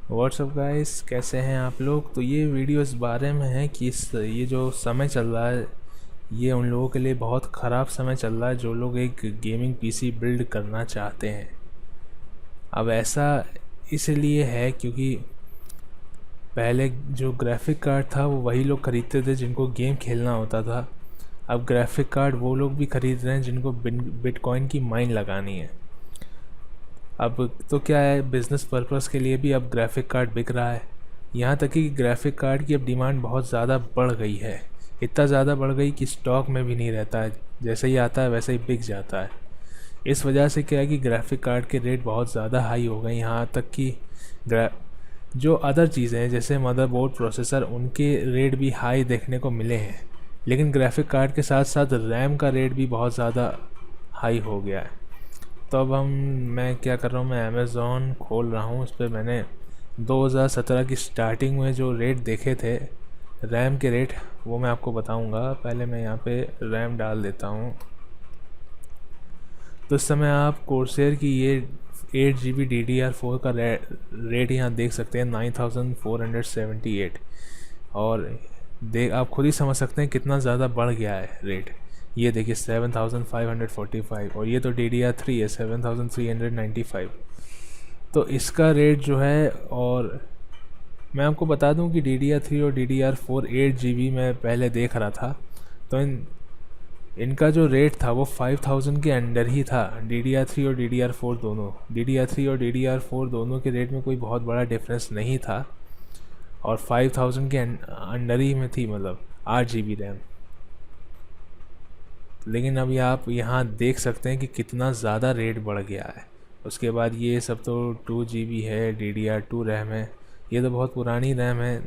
WhatsApp guys, कैसे हैं आप लोग। तो ये वीडियो इस बारे में है कि ये जो समय चल रहा है, ये उन लोगों के लिए बहुत ख़राब समय चल रहा है जो लोग एक गेमिंग पीसी बिल्ड करना चाहते हैं। अब ऐसा इसलिए है क्योंकि पहले जो ग्राफिक कार्ड था वो वही लोग ख़रीदते थे जिनको गेम खेलना होता था। अब ग्राफिक कार्ड वो लोग भी ख़रीद रहे हैं जिनको बिटकॉइन की माइन लगानी है। अब तो क्या है, बिज़नेस पर्पस के लिए भी अब ग्राफिक कार्ड बिक रहा है। यहाँ तक कि ग्राफिक कार्ड की अब डिमांड बहुत ज़्यादा बढ़ गई है। इतना ज़्यादा बढ़ गई कि स्टॉक में भी नहीं रहता है, जैसे ही आता है वैसे ही बिक जाता है। इस वजह से क्या है कि ग्राफिक कार्ड के रेट बहुत ज़्यादा हाई हो गए। यहाँ तक कि ग्रा जो अदर चीज़ें हैं जैसे मदरबोर्ड, प्रोसेसर, उनके रेट भी हाई देखने को मिले हैं। लेकिन ग्राफिक कार्ड के साथ साथ रैम का रेट भी बहुत ज़्यादा हाई हो गया है। तो अब मैं क्या कर रहा हूँ, मैं अमेज़ॉन खोल रहा हूँ। उस पर मैंने 2017 की स्टार्टिंग में जो रेट देखे थे रैम के रेट, वो मैं आपको बताऊँगा। पहले मैं यहाँ पे रैम डाल देता हूँ। तो इस समय आप कोर्सेर की ये 8 GB DDR4 का रेट यहाँ देख सकते हैं, 9478। और आप खुद ही समझ सकते हैं कितना ज़्यादा बढ़ गया है रेट। ये देखिए 7545, और ये तो DDR3 है 7395। तो इसका रेट जो है, और मैं आपको बता दूं कि DDR3 और DDR4 8 GB मैं पहले देख रहा था। तो इनका जो रेट था वो 5000 के अंडर ही था। DDR3 और DDR4 दोनों, DDR3 और DDR4 दोनों के रेट में कोई बहुत बड़ा डिफरेंस नहीं था, और 5000 के अंडर ही में थी, मतलब 8 GB रैम। लेकिन अभी आप यहाँ देख सकते हैं कि कितना ज़्यादा रेट बढ़ गया है। उसके बाद ये सब तो 2 GB है, DDR2 रैम है। ये तो बहुत पुरानी रैम है,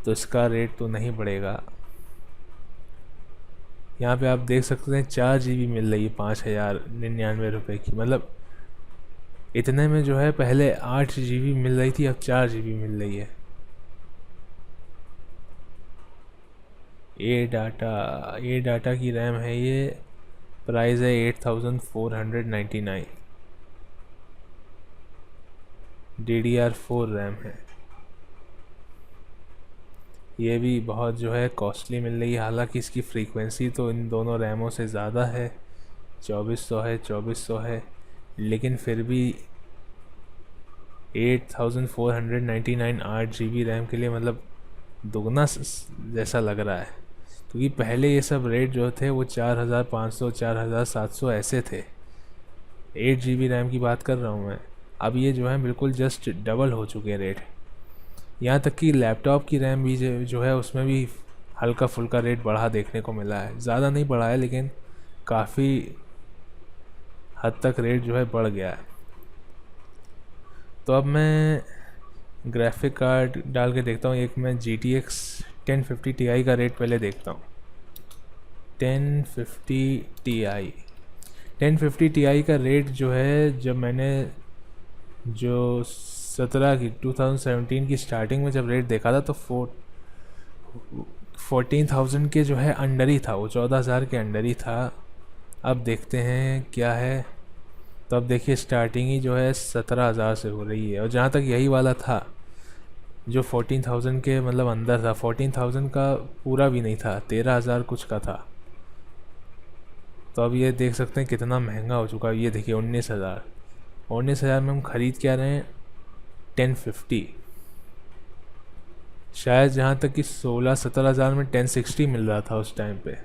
तो इसका रेट तो नहीं बढ़ेगा। यहाँ पे आप देख सकते हैं 4 GB मिल रही है 5099 रुपये की। मतलब इतने में जो है, पहले 8 GB मिल रही थी, अब 4 GB मिल रही है। ए डाटा की रैम है ये। प्राइस है 8499। DDR4 रैम है। ये भी बहुत जो है कॉस्टली मिल रही है। हालांकि इसकी फ्रीक्वेंसी तो इन दोनों रैमों से ज़्यादा है, 2400 है। लेकिन फिर भी 8499 8 GB रैम के लिए मतलब दुगना जैसा लग रहा है। क्योंकि पहले ये सब रेट जो थे वो 4500 4700 ऐसे थे। 8 GB रैम की बात कर रहा हूँ मैं। अब ये जो है बिल्कुल जस्ट डबल हो चुके हैं रेट। यहाँ तक कि लैपटॉप की रैम भी जो है उसमें भी हल्का फुल्का रेट बढ़ा देखने को मिला है। ज़्यादा नहीं बढ़ा है, लेकिन काफ़ी हद तक रेट जो है बढ़ गया है। तो अब मैं ग्राफिक कार्ड डाल के देखता हूँ। एक मैं GTX 1050 Ti का रेट पहले देखता हूँ। 1050 Ti का रेट जो है, जब मैंने जो 2017 की स्टार्टिंग में जब रेट देखा था, तो 14,000 के जो है अंडर ही था, वो 14,000 के अंडर ही था। अब देखते हैं क्या है। तो अब देखिए स्टार्टिंग ही जो है 17,000 से हो रही है, और जहाँ तक यही वाला था जो 14,000 के मतलब अंदर था, 14,000 का पूरा भी नहीं था, 13,000 कुछ का था। तो अब ये देख सकते हैं कितना महंगा हो चुका है। ये देखिए 19,000 में हम ख़रीद क्या रहे हैं, 1050। शायद जहाँ तक कि 16-17,000 में 1060 मिल रहा था उस टाइम पे।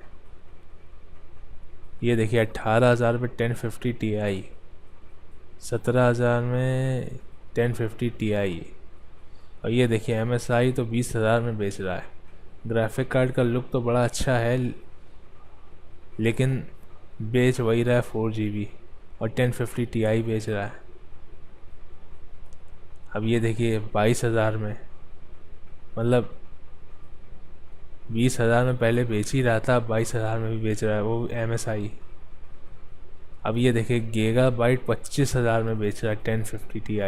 ये देखिए 18,000 पे 1050 Ti, 17,000 में 1050 Ti, और ये देखिए MSI तो 20,000 में बेच रहा है। ग्राफिक कार्ड का लुक तो बड़ा अच्छा है, लेकिन बेच वही रहा है 4 GB, और 1050 Ti बेच रहा है। अब ये देखिए 22,000 में, मतलब 20,000 में पहले बेच ही रहा था, अब 22,000 में भी बेच रहा है वो MSI। अब ये देखिए गीगाबाइट 25,000 में बेच रहा है 1050 Ti।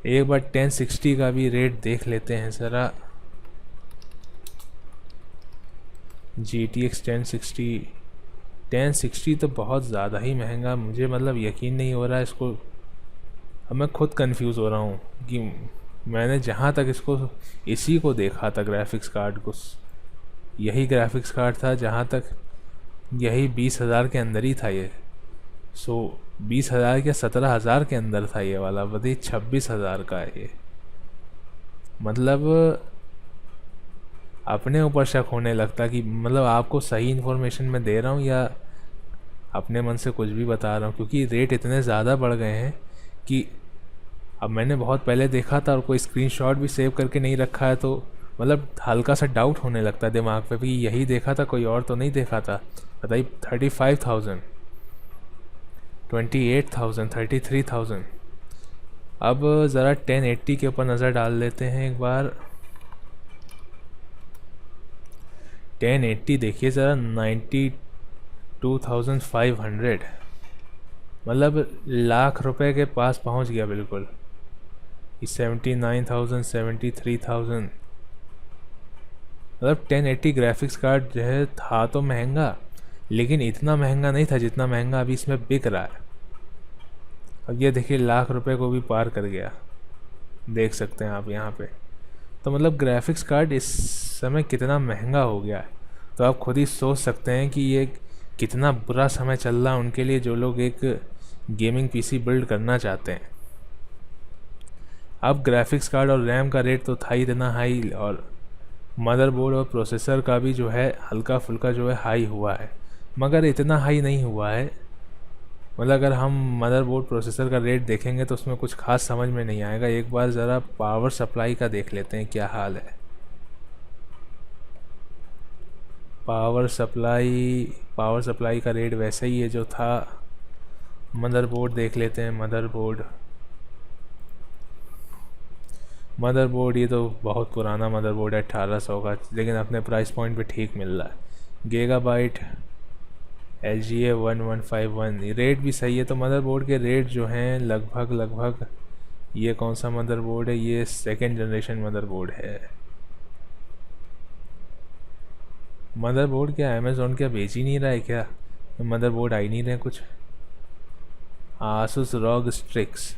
एक बार 1060 का भी रेट देख लेते हैं ज़रा। GTX 1060 तो बहुत ज़्यादा ही महंगा, मुझे मतलब यकीन नहीं हो रहा है इसको अब मैं खुद कंफ्यूज हो रहा हूँ कि मैंने जहाँ तक इसको इसी को देखा था ग्राफिक्स कार्ड को, यही ग्राफिक्स कार्ड था जहाँ तक, यही 20,000 के अंदर ही था ये। सो 20,000 या 17,000 के अंदर था ये वाला, बताइए 26,000 का है ये। मतलब अपने ऊपर शक होने लगता कि मतलब आपको सही इन्फॉर्मेशन मैं दे रहा हूँ या अपने मन से कुछ भी बता रहा हूँ, क्योंकि रेट इतने ज़्यादा बढ़ गए हैं कि अब मैंने बहुत पहले देखा था और कोई स्क्रीनशॉट भी सेव करके नहीं रखा है, तो मतलब हल्का सा डाउट होने लगता है दिमाग पे भी, यही देखा था कोई और तो नहीं देखा था। बताइए 35,000, 28,000, 33,000। अब ज़रा 1080 के ऊपर नज़र डाल लेते हैं एक बार। 1080 देखिए ज़रा, 92,500, मतलब लाख रुपए के पास पहुंच गया बिल्कुल। 79,000, 73,000। मतलब 1080 ग्राफिक्स कार्ड जो है था तो महंगा, लेकिन इतना महंगा नहीं था जितना महंगा अभी इसमें बिक रहा है। अब ये देखिए लाख रुपए को भी पार कर गया, देख सकते हैं आप यहाँ पे। तो मतलब ग्राफिक्स कार्ड इस समय कितना महंगा हो गया है, तो आप खुद ही सोच सकते हैं कि ये कितना बुरा समय चल रहा है उनके लिए जो लोग एक गेमिंग पीसी बिल्ड करना चाहते हैं। अब ग्राफिक्स कार्ड और रैम का रेट तो था ही इतना हाई, और मदरबोर्ड और प्रोसेसर का भी जो है हल्का फुल्का जो है हाई हुआ है, मगर इतना हाई नहीं हुआ है। मतलब अगर हम मदरबोर्ड प्रोसेसर का रेट देखेंगे तो उसमें कुछ खास समझ में नहीं आएगा। एक बार ज़रा पावर सप्लाई का देख लेते हैं क्या हाल है। पावर सप्लाई का रेट वैसे ही है जो था। मदरबोर्ड देख लेते हैं। मदरबोर्ड ये तो बहुत पुराना मदरबोर्ड है 1800 का, लेकिन अपने प्राइस पॉइंट पे ठीक मिल रहा है। गीगाबाइट LGA 1151, रेट भी सही है। तो मदरबोर्ड के रेट जो हैं लगभग ये कौन सा मदरबोर्ड है, ये सेकेंड जनरेशन मदरबोर्ड है। मदरबोर्ड क्या अमेज़ॉन क्या बेच ही नहीं रहा है क्या? मदरबोर्ड आ ही नहीं रहे कुछ। Asus ROG Strix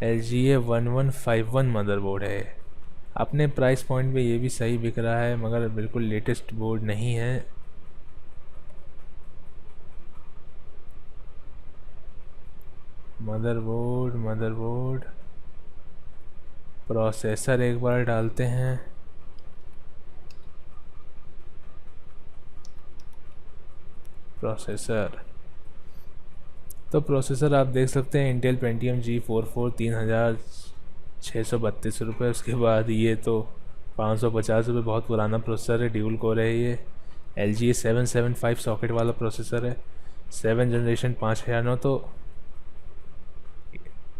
LGA 1151 motherboard है। अपने प्राइस पॉइंट पे ये भी सही बिक रहा है, मगर बिल्कुल लेटेस्ट बोर्ड नहीं है। मदरबोर्ड प्रोसेसर एक बार डालते हैं। प्रोसेसर आप देख सकते हैं इंटेल पेंटियम G44 3,632 रुपये। उसके बाद ये तो 550 रुपये, बहुत पुराना प्रोसेसर है, ड्यूल कोर है ये। LGA 775 सॉकेट वाला प्रोसेसर है, 7 जनरेशन 5009। तो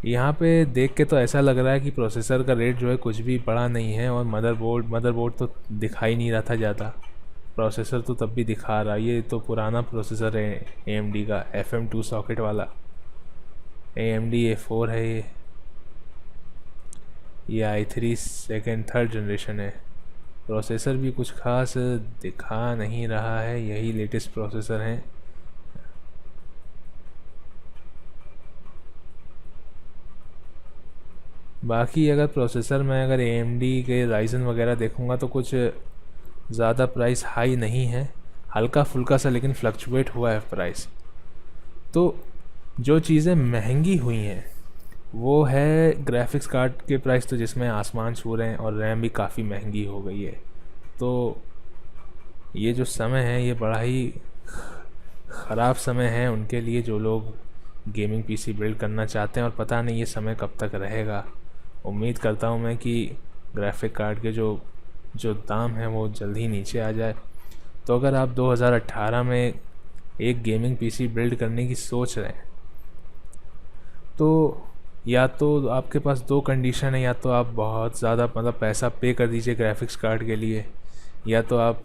यहाँ पे देख के तो ऐसा लग रहा है कि प्रोसेसर का रेट जो है कुछ भी बड़ा नहीं है, और मदरबोर्ड तो दिखाई नहीं रहा था ज़्यादा। प्रोसेसर तो तब भी दिखा रहा है। ये तो पुराना प्रोसेसर है AMD का, FM2 सॉकेट वाला AMD A4 है ये i3 थर्ड जनरेशन है। प्रोसेसर भी कुछ खास दिखा नहीं रहा है, यही लेटेस्ट प्रोसेसर हैं। बाकी अगर प्रोसेसर में अगर AMD के राइजन वगैरह देखूंगा तो कुछ ज़्यादा प्राइस हाई नहीं है, हल्का फुल्का सा लेकिन फ्लक्चुएट हुआ है प्राइस। तो जो चीज़ें महंगी हुई हैं वो है ग्राफिक्स कार्ड के प्राइस, तो जिसमें आसमान छू रहे हैं, और रैम भी काफ़ी महंगी हो गई है। तो ये जो समय है ये बड़ा ही ख़राब समय है उनके लिए जो लोग गेमिंग पीसी बिल्ड करना चाहते हैं, और पता नहीं ये समय कब तक रहेगा। उम्मीद करता हूँ मैं कि ग्राफिक कार्ड के जो दाम है वो जल्द ही नीचे आ जाए। तो अगर आप 2018 में एक गेमिंग पीसी बिल्ड करने की सोच रहे हैं तो या तो आपके पास दो कंडीशन है, या तो आप बहुत ज़्यादा मतलब पैसा पे कर दीजिए ग्राफिक्स कार्ड के लिए, या तो आप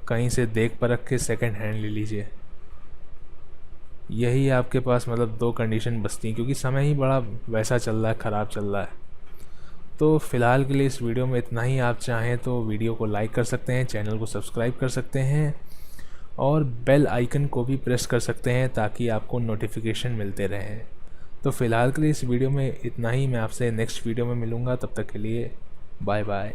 कहीं से देख परख के सेकंड हैंड ले लीजिए। यही आपके पास मतलब दो कंडीशन बचती हैं, क्योंकि समय ही बड़ा वैसा चल रहा है, ख़राब चल रहा है। तो फ़िलहाल के लिए इस वीडियो में इतना ही। आप चाहें तो वीडियो को लाइक कर सकते हैं, चैनल को सब्सक्राइब कर सकते हैं, और बेल आइकन को भी प्रेस कर सकते हैं ताकि आपको नोटिफिकेशन मिलते रहें। तो फ़िलहाल के लिए इस वीडियो में इतना ही। मैं आपसे नेक्स्ट वीडियो में मिलूँगा, तब तक के लिए बाय बाय।